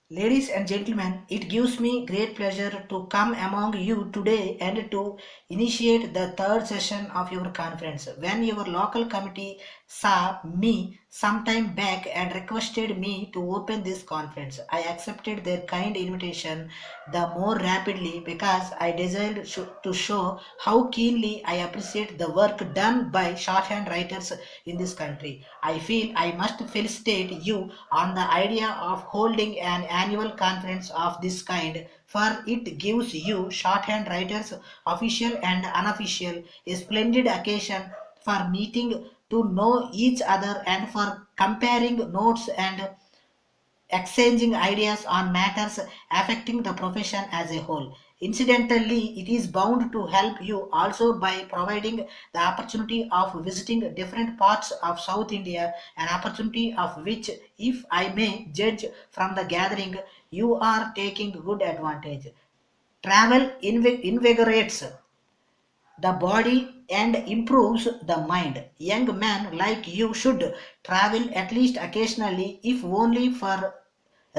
Ladies and gentlemen, it gives me great pleasure to come among you today and to initiate the third session of your conference. When your local committee saw me some time back and requested me to open this conference, I accepted their kind invitation the more rapidly because I desired to show how keenly I appreciate the work done by shorthand writers in this country. I feel I must felicitate you on the idea of holding an annual conference of this kind, for it gives you shorthand writers, official and unofficial, a splendid occasion for meeting to know each other and for comparing notes and exchanging ideas on matters affecting the profession as a whole. Incidentally, it is bound to help you also by providing the opportunity of visiting different parts of South India, an opportunity of which, if I may judge from the gathering, you are taking good advantage. Travel invigorates the body and improves the mind. Young men like you should travel at least occasionally, if only for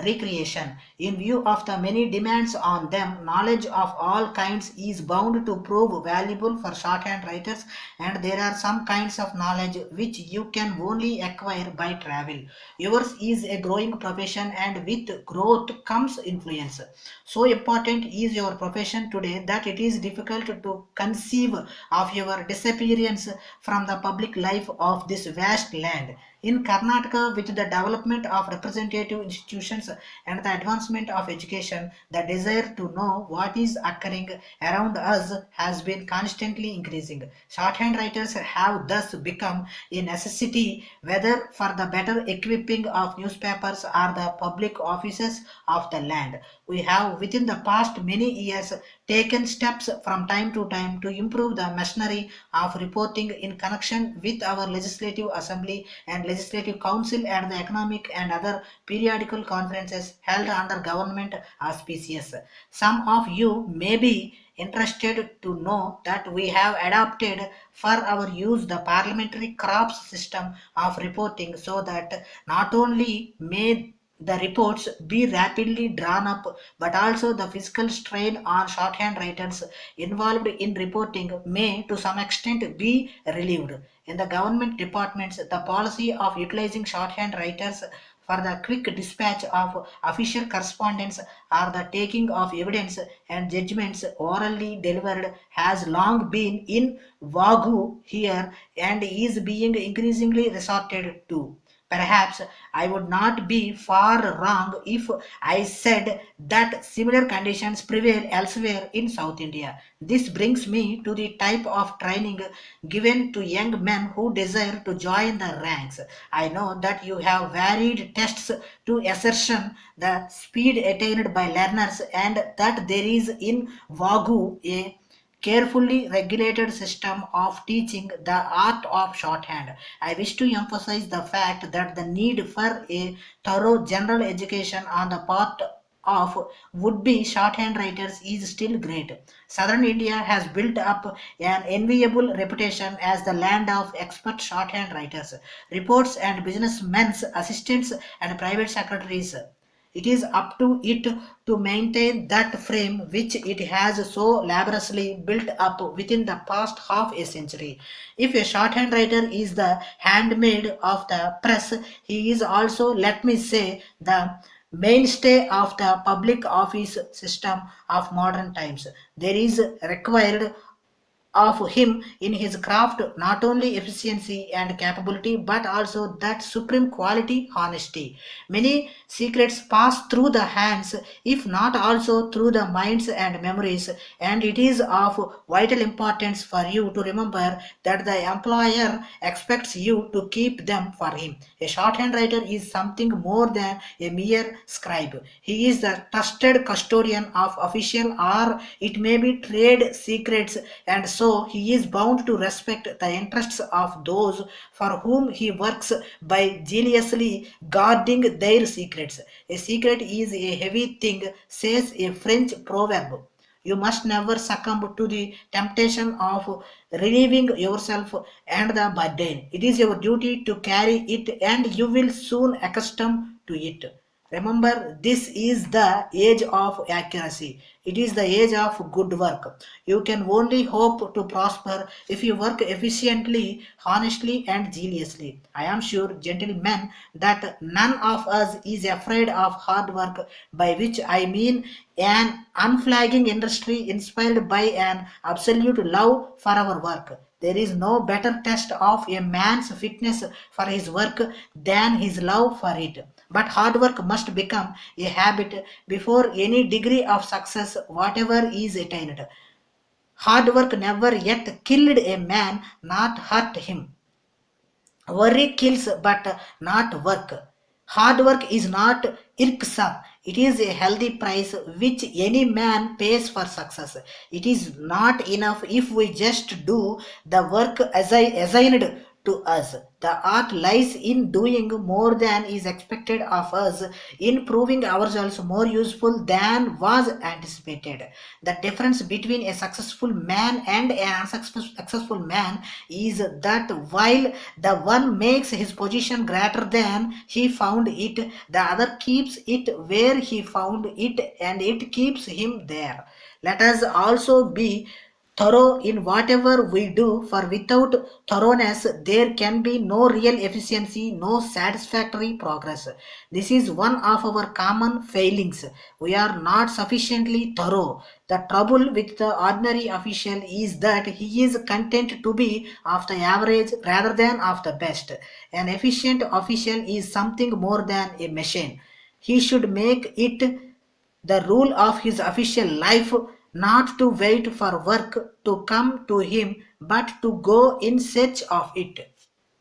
recreation. In view of the many demands on them, knowledge of all kinds is bound to prove valuable for shorthand writers, and there are some kinds of knowledge which you can only acquire by travel. Yours is a growing profession, and with growth comes influence. So important is your profession today that it is difficult to conceive of your disappearance from the public life of this vast land. In Karnataka, with the development of representative institutions and the advancement of education, the desire to know what is occurring around us has been constantly increasing. Shorthand writers have thus become a necessity, whether for the better equipping of newspapers or the public offices of the land. We have within the past many years taken steps from time to time to improve the machinery of reporting in connection with our legislative assembly and legislative council and the economic and other periodical conferences held under government auspices. Some of you may be interested to know that we have adopted for our use the parliamentary crops system of reporting, so that not only may the reports be rapidly drawn up, but also the physical strain on shorthand writers involved in reporting may to some extent be relieved. In the government departments, the policy of utilizing shorthand writers for the quick dispatch of official correspondence or the taking of evidence and judgments orally delivered has long been in vogue here and is being increasingly resorted to. Perhaps I would not be far wrong if I said that similar conditions prevail elsewhere in South India. This brings me to the type of training given to young men who desire to join the ranks. I know that you have varied tests to ascertain the speed attained by learners and that there is in vogue a carefully regulated system of teaching the art of shorthand. I wish to emphasize the fact that the need for a thorough general education on the part of would-be shorthand writers is still great. Southern India has built up an enviable reputation as the land of expert shorthand writers, reports and businessmen's assistants and private secretaries. It is up to it to maintain that frame which it has so laboriously built up within the past half a century. If a shorthand writer is the handmaid of the press, he is also, let me say, the mainstay of the public office system of modern times. There is required of him in his craft not only efficiency and capability but also that supreme quality honesty. Many secrets pass through the hands if not also through the minds and memories, and it is of vital importance for you to remember that the employer expects you to keep them for him. A shorthand writer is something more than a mere scribe. He is the trusted custodian of official or it may be trade secrets, and so he is bound to respect the interests of those for whom he works by jealously guarding their secrets. A secret is a heavy thing, says a French proverb. You must never succumb to the temptation of relieving yourself and the burden. It is your duty to carry it, and you will soon accustom to it. Remember, this is the age of accuracy. It is the age of good work. You can only hope to prosper if you work efficiently, honestly, and zealously. I am sure, gentlemen, that none of us is afraid of hard work, by which I mean an unflagging industry inspired by an absolute love for our work. There is no better test of a man's fitness for his work than his love for it. But hard work must become a habit before any degree of success, whatever is attained. Hard work never yet killed a man, not hurt him. Worry kills, but not work. Hard work is not irksome. It is a healthy price which any man pays for success. It is not enough if we just do the work as I assigned to us. The art lies in doing more than is expected of us, in proving ourselves more useful than was anticipated. The difference between a successful man and an unsuccessful man is that while the one makes his position greater than he found it, the other keeps it where he found it, and it keeps him there. Let us also be thorough in whatever we do, for without thoroughness there can be no real efficiency, no satisfactory progress. This is one of our common failings. We are not sufficiently thorough. The trouble with the ordinary official is that he is content to be of the average rather than of the best. An efficient official is something more than a machine. He should make it the rule of his official life not to wait for work to come to him, but to go in search of it.